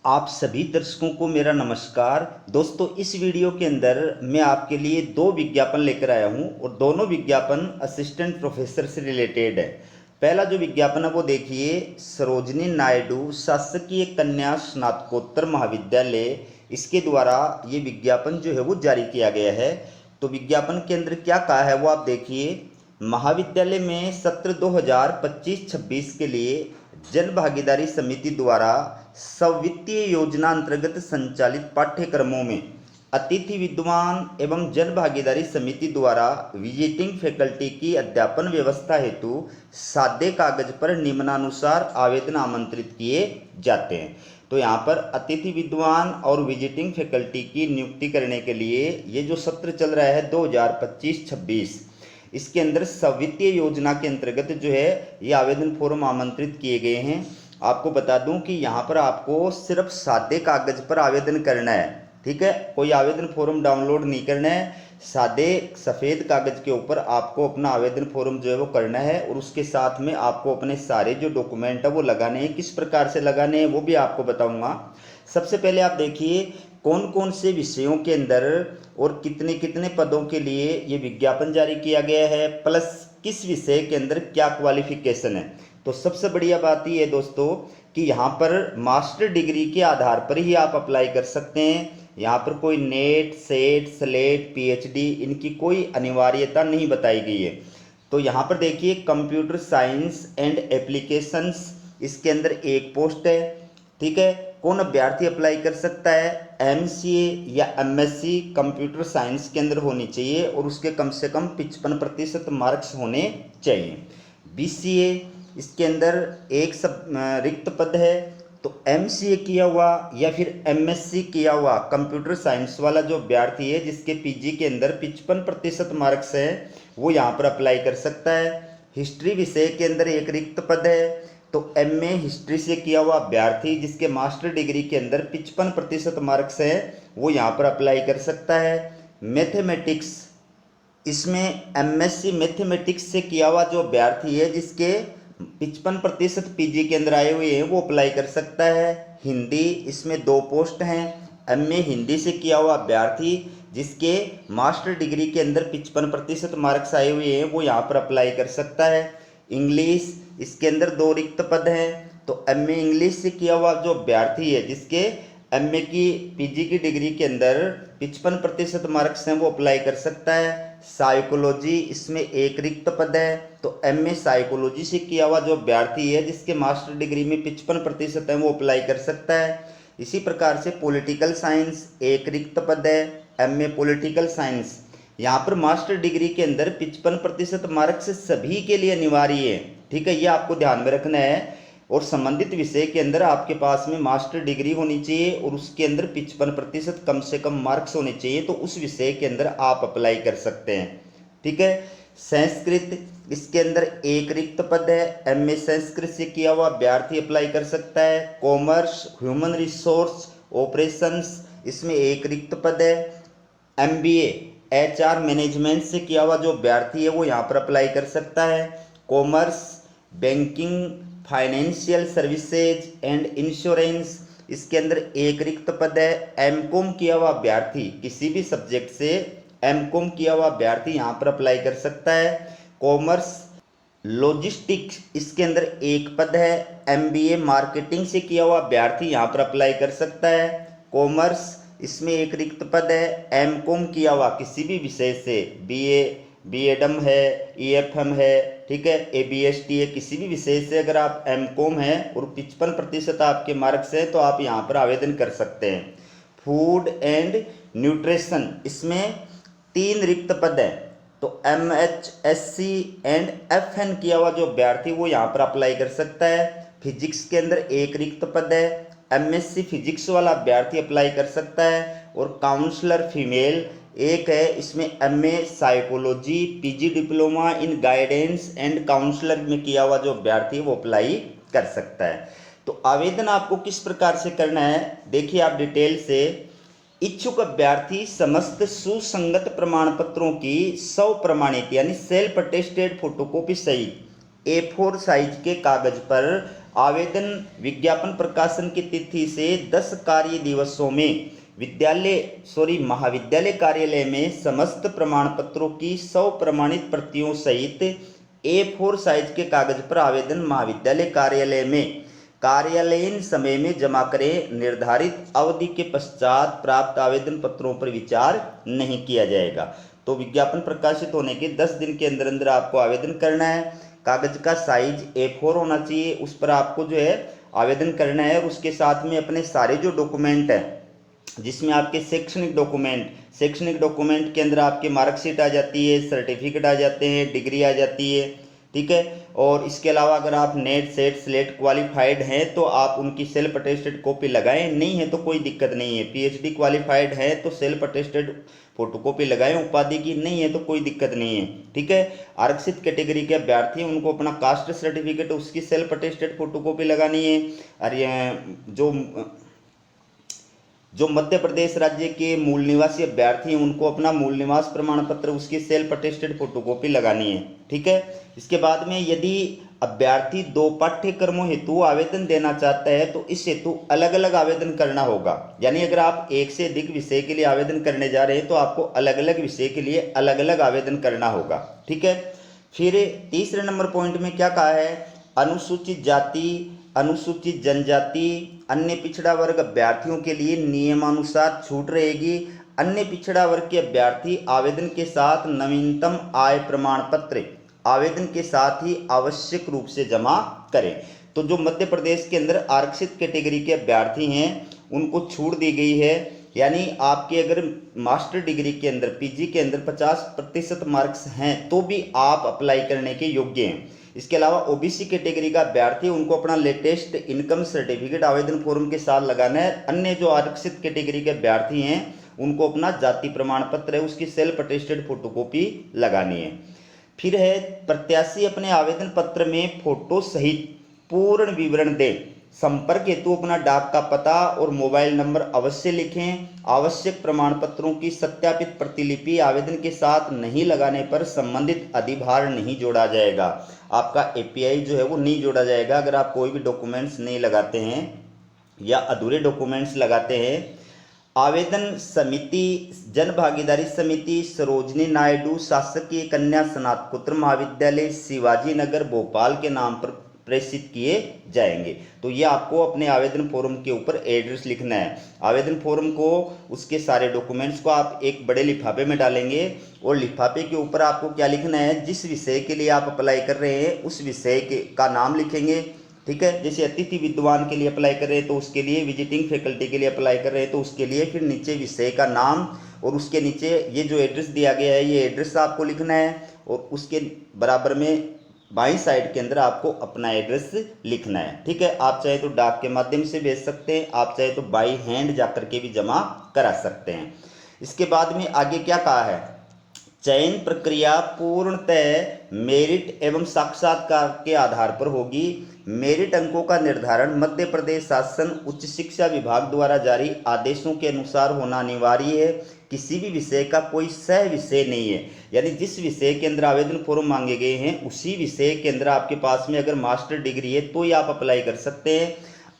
आप सभी दर्शकों को मेरा नमस्कार। दोस्तों, इस वीडियो के अंदर मैं आपके लिए दो विज्ञापन लेकर आया हूं और दोनों विज्ञापन असिस्टेंट प्रोफेसर से रिलेटेड है। पहला जो विज्ञापन है वो देखिए, सरोजिनी नायडू शासकीय कन्या स्नातकोत्तर महाविद्यालय, इसके द्वारा ये विज्ञापन जो है वो जारी किया गया है। तो विज्ञापन के अंदर क्या कहा है वो आप देखिए। महाविद्यालय में सत्र 2025-26 के लिए जन भागीदारी समिति द्वारा सवित्तीय योजना अंतर्गत संचालित पाठ्यक्रमों में अतिथि विद्वान एवं जन भागीदारी समिति द्वारा विजिटिंग फैकल्टी की अध्यापन व्यवस्था हेतु सादे कागज पर निम्नानुसार आवेदन आमंत्रित किए जाते हैं। तो यहाँ पर अतिथि विद्वान और विजिटिंग फैकल्टी की नियुक्ति करने के लिए ये जो सत्र चल रहा है 2025-26, इसके अंदर सवित्तीय योजना के अंतर्गत जो है ये आवेदन फॉर्म आमंत्रित किए गए हैं। आपको बता दूं कि यहाँ पर आपको सिर्फ सादे कागज पर आवेदन करना है, ठीक है। कोई आवेदन फॉर्म डाउनलोड नहीं करना है। सादे सफ़ेद कागज के ऊपर आपको अपना आवेदन फॉर्म जो है वो करना है और उसके साथ में आपको अपने सारे जो डॉक्यूमेंट है वो लगाने हैं। किस प्रकार से लगाने हैं वो भी आपको बताऊंगा। सबसे पहले आप देखिए कौन कौन से विषयों के अंदर और कितने कितने पदों के लिए ये विज्ञापन जारी किया गया है, प्लस किस विषय के अंदर क्या क्वालिफिकेशन है। तो सबसे बढ़िया बात ये है दोस्तों कि यहाँ पर मास्टर डिग्री के आधार पर ही आप अप्लाई कर सकते हैं। यहाँ पर कोई नेट, सेट, स्लेट, पीएचडी इनकी कोई अनिवार्यता नहीं बताई गई है। तो यहाँ पर देखिए कंप्यूटर साइंस एंड एप्लीकेशंस, इसके अंदर एक पोस्ट है, ठीक है। कौन अभ्यर्थी अप्लाई कर सकता है? एमसीए या एमएससी कंप्यूटर साइंस के अंदर होनी चाहिए और उसके कम से कम 55% मार्क्स होने चाहिए। बीसीए, इसके अंदर एक रिक्त पद है। तो एमसीए किया हुआ या फिर एमएससी किया हुआ कंप्यूटर साइंस वाला जो अभ्यर्थी है जिसके पीजी के अंदर 55% मार्क्स है वो यहाँ पर अप्लाई कर सकता है। हिस्ट्री विषय के अंदर एक रिक्त पद है। तो एमए हिस्ट्री से किया हुआ अभ्यर्थी जिसके मास्टर डिग्री के अंदर 55% मार्क्स है वो यहाँ पर अप्लाई कर सकता है। मैथमेटिक्स, इसमें एमएससी मैथमेटिक्स से किया हुआ जो अभ्यर्थी है जिसके 55% पीजी के अंदर आए हुए हैं वो अप्लाई कर सकता है। हिंदी, इसमें दो पोस्ट हैं। एमए हिंदी से किया हुआ अभ्यर्थी जिसके मास्टर डिग्री के अंदर 55% मार्क्स आए हुए हैं वो यहाँ पर अप्लाई कर सकता है। इंग्लिश, इसके अंदर दो रिक्त पद हैं। तो एमए इंग्लिश से किया हुआ जो अभ्यर्थी है जिसके एमए की पीजी की डिग्री के अंदर 55% मार्क्स हैं वो अप्लाई कर सकता है। साइकोलॉजी, इसमें एक रिक्त पद है। तो एमए साइकोलॉजी से किया हुआ जो अभ्यर्थी है जिसके मास्टर डिग्री में 55% है वो अप्लाई कर सकता है। इसी प्रकार से पॉलिटिकल साइंस, एक रिक्त पद है। एमए पॉलिटिकल साइंस, यहाँ पर मास्टर डिग्री के अंदर 55% मार्क्स सभी के लिए अनिवार्य है, ठीक है। ये आपको ध्यान में रखना है। और संबंधित विषय के अंदर आपके पास में मास्टर डिग्री होनी चाहिए और उसके अंदर 55% कम से कम मार्क्स होने चाहिए, तो उस विषय के अंदर आप अप्लाई कर सकते हैं, ठीक है। संस्कृत, इसके अंदर एक रिक्त पद है। एमए संस्कृत से किया हुआ अभ्यर्थी अप्लाई कर सकता है। कॉमर्स, ह्यूमन रिसोर्स ऑपरेशंस, इसमें एक रिक्त पद है। एमबीए एचआर मैनेजमेंट से किया हुआ जो अभ्यर्थी है वो यहाँ पर अप्लाई कर सकता है। Commerce, banking, financial services and insurance, इसके अंदर एक रिक्त पद है। एमकॉम किया हुआ अभ्यर्थी, किसी भी सब्जेक्ट से एमकॉम किया हुआ अभ्यर्थी यहाँ पर अप्लाई कर सकता है। कॉमर्स लॉजिस्टिक्स, इसके अंदर एक पद है। एमबीए मार्केटिंग से किया हुआ अभ्यर्थी यहाँ पर अप्लाई कर सकता है। कॉमर्स, इसमें एक रिक्त पद है। एमकॉम किया हुआ किसी भी विषय से, बीए, बीएडम है, ईएफएम है, ठीक है, एबीएसटी है, किसी भी विषय से अगर आप एमकॉम है और 55% आपके मार्क्स है तो आप यहाँ पर आवेदन कर सकते हैं। फूड एंड न्यूट्रिशन, इसमें तीन रिक्त पद है। तो एमएचएससी एंड एफएन किया हुआ जो अभ्यर्थी वो यहाँ पर अप्लाई कर सकता है। फिजिक्स के अंदर एक रिक्त पद है। एमएससी फिजिक्स वाला अभ्यर्थी अप्लाई कर सकता है। और काउंसलर फीमेल एक है, इसमें MA psychology, PG diploma in guidance and counsellor में किया हुआ जो अभ्यर्थी है वो अप्लाई कर सकता है। तो आवेदन आपको किस प्रकार से करना है देखिए आप डिटेल से। इच्छुक अभ्यर्थी समस्त सुसंगत प्रमाण पत्रों की 100 प्रमाणित यानी सेल्फ अटेस्टेड फोटोकॉपी सहित A4 साइज के कागज पर आवेदन विज्ञापन प्रकाशन की तिथि से 10 कार्य दिवसों में महाविद्यालय कार्यालय में समस्त प्रमाण पत्रों की 100 प्रमाणित प्रतियों सहित A4 साइज के कागज पर आवेदन महाविद्यालय कार्यालय में कार्यालयीन समय में जमा करें। निर्धारित अवधि के पश्चात प्राप्त आवेदन पत्रों पर विचार नहीं किया जाएगा। तो विज्ञापन प्रकाशित होने के 10 दिन के अंदर अंदर आपको आवेदन करना है। कागज का साइज A4 होना चाहिए, उस पर आपको जो है आवेदन करना है। और उसके साथ में अपने सारे जो डॉक्यूमेंट हैं, जिसमें आपके शैक्षणिक डॉक्यूमेंट के अंदर आपके मार्कशीट आ जाती है, सर्टिफिकेट आ जाते हैं, डिग्री आ जाती है, ठीक है। और इसके अलावा अगर आप नेट सेट स्लेट क्वालिफाइड हैं तो आप उनकी सेल्फ अटेस्टेड कॉपी लगाएं, नहीं है तो कोई दिक्कत नहीं है। PhD क्वालिफाइड है तो सेल्फ अटेस्टेड फोटोकॉपी लगाएं उपाधि की, नहीं है तो कोई दिक्कत नहीं है, ठीक है। आरक्षित कैटेगरी के अभ्यर्थी उनको अपना कास्ट सर्टिफिकेट उसकी सेल्फ अटेस्टेड फोटोकॉपी लगानी है। और जो मध्य प्रदेश राज्य के मूल निवासी अभ्यर्थी हैं उनको अपना मूल निवास प्रमाण पत्र उसकी सेल्फ अटेस्टेड फोटोकॉपी लगानी है, ठीक है। इसके बाद में यदि अभ्यर्थी 2 पाठ्यक्रमों हेतु आवेदन देना चाहता है तो इस हेतु अलग अलग आवेदन करना होगा। यानी अगर आप एक से अधिक विषय के लिए आवेदन करने जा रहे हैं तो आपको अलग अलग विषय के लिए अलग अलग आवेदन करना होगा, ठीक है। फिर तीसरे नंबर पॉइंट में क्या कहा है, अनुसूचित जाति, अनुसूचित जनजाति, अन्य पिछड़ा वर्ग अभ्यर्थियों के लिए नियमानुसार छूट रहेगी। अन्य पिछड़ा वर्ग के अभ्यर्थी आवेदन के साथ नवीनतम आय प्रमाण पत्र आवेदन के साथ ही आवश्यक रूप से जमा करें। तो जो मध्य प्रदेश के अंदर आरक्षित कैटेगरी के अभ्यर्थी हैं उनको छूट दी गई है। यानी आपके अगर मास्टर डिग्री के अंदर PG के अंदर 50% मार्क्स हैं तो भी आप अप्लाई करने के योग्य हैं। इसके अलावा OBC कैटेगरी का अभ्यर्थी उनको अपना लेटेस्ट इनकम सर्टिफिकेट आवेदन फॉर्म के साथ लगाना है। अन्य जो आरक्षित कैटेगरी के अभ्यर्थी हैं उनको अपना जाति प्रमाण पत्र है उसकी सेल्फ अटेस्टेड फोटोकॉपी लगानी है। फिर है प्रत्याशी अपने आवेदन पत्र में फोटो सहित पूर्ण विवरण दें। संपर्क हेतु अपना डाक का पता और मोबाइल नंबर अवश्य लिखें। आवश्यक प्रमाण पत्रों की सत्यापित प्रतिलिपि आवेदन के साथ नहीं लगाने पर संबंधित अधिभार नहीं जोड़ा जाएगा। आपका API जो है वो नहीं जोड़ा जाएगा अगर आप कोई भी डॉक्यूमेंट्स नहीं लगाते हैं या अधूरे डॉक्यूमेंट्स लगाते हैं। आवेदन समिति जन भागीदारी समिति सरोजनी नायडू शासकीय कन्या स्नातकोत्तर महाविद्यालय शिवाजी नगर भोपाल के नाम पर प्रेषित किए जाएंगे। तो ये आपको अपने आवेदन फॉर्म के ऊपर एड्रेस लिखना है। आवेदन फॉर्म को उसके सारे डॉक्यूमेंट्स को आप एक बड़े लिफाफे में डालेंगे और लिफाफे के ऊपर आपको क्या लिखना है, जिस विषय के लिए आप अप्लाई कर रहे हैं उस विषय का नाम लिखेंगे, ठीक है। जैसे अतिथि विद्वान के लिए अप्लाई कर रहे हैं तो उसके लिए, विजिटिंग फैकल्टी के लिए अप्लाई कर रहे हैं तो उसके लिए, फिर नीचे विषय का नाम और उसके नीचे ये जो एड्रेस दिया गया है ये एड्रेस आपको लिखना है। और उसके बराबर में बाईं साइड के अंदर आपको अपना एड्रेस लिखना है, ठीक है। आप चाहे तो डाक के माध्यम से भेज सकते हैं, आप चाहे तो बाई हैंड जाकर के भी जमा करा सकते हैं। इसके बाद में आगे क्या कहा है, चयन प्रक्रिया पूर्णतः मेरिट एवं साक्षात्कार के आधार पर होगी। मेरिट अंकों का निर्धारण मध्य प्रदेश शासन उच्च शिक्षा विभाग द्वारा जारी आदेशों के अनुसार होना अनिवार्य है। किसी भी विषय का कोई सह विषय नहीं है, यानी जिस विषय के अंदर आवेदन फॉर्म मांगे गए हैं उसी विषय के अंदर आपके पास में अगर मास्टर डिग्री है तो ही आप अप्लाई कर सकते हैं।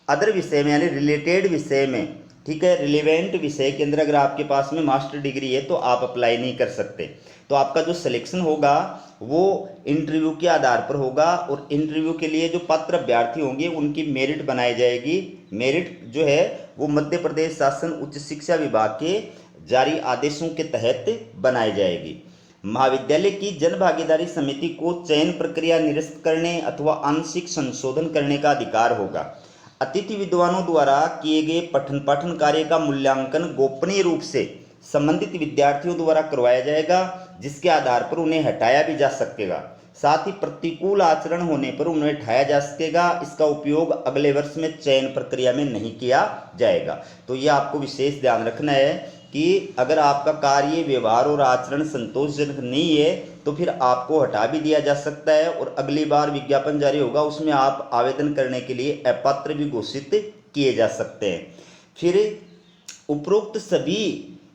अदर विषय में यानी रिलेटेड विषय में, ठीक है, रिलेवेंट विषय के अंदर अगर आपके पास में मास्टर डिग्री है तो आप अप्लाई नहीं कर सकते। तो आपका जो सिलेक्शन होगा वो इंटरव्यू के आधार पर होगा और इंटरव्यू के लिए जो पात्र अभ्यर्थी होंगे उनकी मेरिट बनाई जाएगी। मेरिट जो है वो मध्य प्रदेश शासन उच्च शिक्षा विभाग के जारी आदेशों के तहत बनाई जाएगी। महाविद्यालय की जन भागीदारी समिति को चयन प्रक्रिया निरस्त करने अथवा आंशिक संशोधन करने का अधिकार होगा। अतिथि विद्वानों द्वारा किए गए पठन पाठन कार्य का मूल्यांकन गोपनीय रूप से संबंधित विद्यार्थियों द्वारा करवाया जाएगा, जिसके आधार पर उन्हें हटाया भी जा सकेगा। साथ ही प्रतिकूल आचरण होने पर उन्हें हटाया जा सकेगा। इसका उपयोग अगले वर्ष में चयन प्रक्रिया में नहीं किया जाएगा। तो ये आपको विशेष ध्यान रखना है कि अगर आपका कार्य व्यवहार और आचरण संतोषजनक नहीं है तो फिर आपको हटा भी दिया जा सकता है और अगली बार विज्ञापन जारी होगा उसमें आप आवेदन करने के लिए अपात्र भी घोषित किए जा सकते हैं। फिर उपरोक्त सभी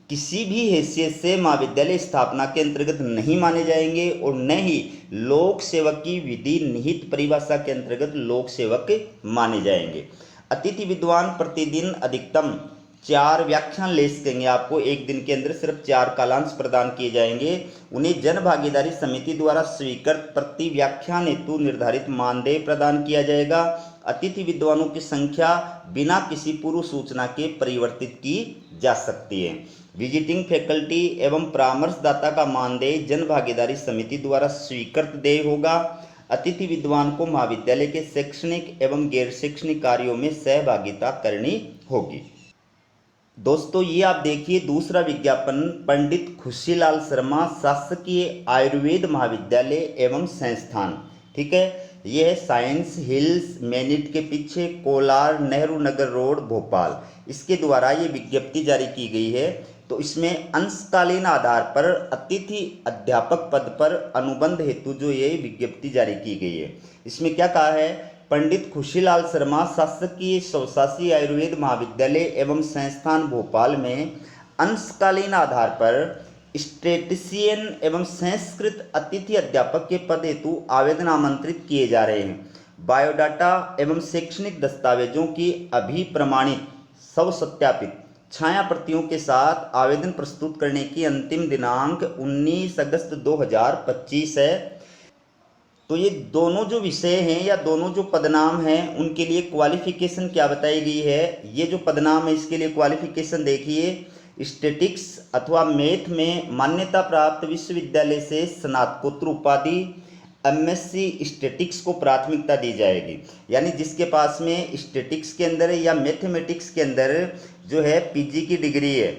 किसी भी हैसियत से महाविद्यालय स्थापना के अंतर्गत नहीं माने जाएंगे और न ही लोक सेवक की विधि निहित परिभाषा के अंतर्गत लोक सेवक माने जाएंगे। अतिथि विद्वान प्रतिदिन अधिकतम 4 व्याख्यान ले सकेंगे। आपको एक दिन के अंदर सिर्फ 4 कालांश प्रदान किए जाएंगे। उन्हें जन भागीदारी समिति द्वारा स्वीकृत प्रति व्याख्यान हेतु निर्धारित मानदेय प्रदान किया जाएगा। अतिथि विद्वानों की संख्या बिना किसी पूर्व सूचना के परिवर्तित की जा सकती है। विजिटिंग फैकल्टी एवं परामर्शदाता का मानदेय जन भागीदारी समिति द्वारा स्वीकृत देय होगा। अतिथि विद्वान को महाविद्यालय के शैक्षणिक एवं गैर शैक्षणिक कार्यों में सहभागिता करनी होगी। दोस्तों ये आप देखिए दूसरा विज्ञापन पंडित खुशीलाल शर्मा शासकीय आयुर्वेद महाविद्यालय एवं संस्थान, ठीक है। ये है साइंस हिल्स मैनिट के पीछे कोलार नेहरू नगर रोड भोपाल। इसके द्वारा ये विज्ञप्ति जारी की गई है। तो इसमें अंशकालीन आधार पर अतिथि अध्यापक पद पर अनुबंध हेतु जो ये विज्ञप्ति जारी की गई है, इसमें क्या कहा है, पंडित खुशीलाल शर्मा शासकीय स्वशासी आयुर्वेद महाविद्यालय एवं संस्थान भोपाल में अंशकालीन आधार पर स्टेटिशियन एवं संस्कृत अतिथि अध्यापक के पद हेतु आवेदन आमंत्रित किए जा रहे हैं। बायोडाटा एवं शैक्षणिक दस्तावेजों की अभिप्रमाणित सत्यापित छाया प्रतियों के साथ आवेदन प्रस्तुत करने की अंतिम दिनांक 19 अगस्त 2025 है। तो ये दोनों जो विषय हैं या दोनों जो पदनाम हैं उनके लिए क्वालिफिकेशन क्या बताई गई है। ये जो पदनाम है इसके लिए क्वालिफिकेशन देखिए, स्टैटिक्स अथवा मैथ में मान्यता प्राप्त विश्वविद्यालय से स्नातकोत्तर उपाधि, एमएससी स्टैटिक्स को प्राथमिकता दी जाएगी। यानी जिसके पास में स्टैटिक्स के अंदर या मैथमेटिक्स के अंदर जो है पीजी की डिग्री है,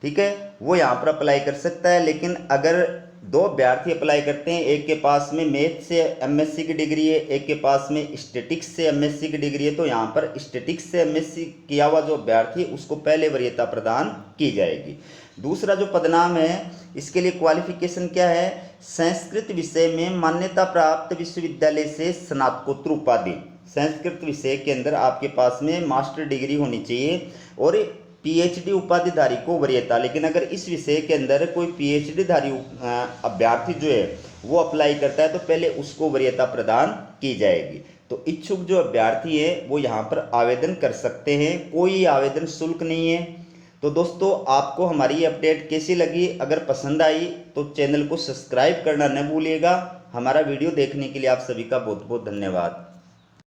ठीक है, वो यहाँ पर अप्लाई कर सकता है। लेकिन अगर 2 अभ्यर्थी अप्लाई करते हैं, एक के पास में मैथ से एमएससी की डिग्री है, एक के पास में स्टैटिक्स से एमएससी की डिग्री है, तो यहाँ पर स्टैटिक्स से एमएससी किया हुआ जो अभ्यर्थी है उसको पहले वरीयता प्रदान की जाएगी। दूसरा जो पदनाम है इसके लिए क्वालिफिकेशन क्या है, संस्कृत विषय में मान्यता प्राप्त विश्वविद्यालय से स्नातकोत्तर उपाधि। संस्कृत विषय के अंदर आपके पास में मास्टर डिग्री होनी चाहिए और पीएचडी उपाधिधारी को वरीयता। लेकिन अगर इस विषय के अंदर कोई पीएचडी धारी अभ्यर्थी जो है वो अप्लाई करता है तो पहले उसको वरीयता प्रदान की जाएगी। तो इच्छुक जो अभ्यर्थी है वो यहाँ पर आवेदन कर सकते हैं, कोई आवेदन शुल्क नहीं है। तो दोस्तों आपको हमारी अपडेट कैसी लगी, अगर पसंद आई तो चैनल को सब्सक्राइब करना न भूलिएगा। हमारा वीडियो देखने के लिए आप सभी का बहुत बहुत धन्यवाद।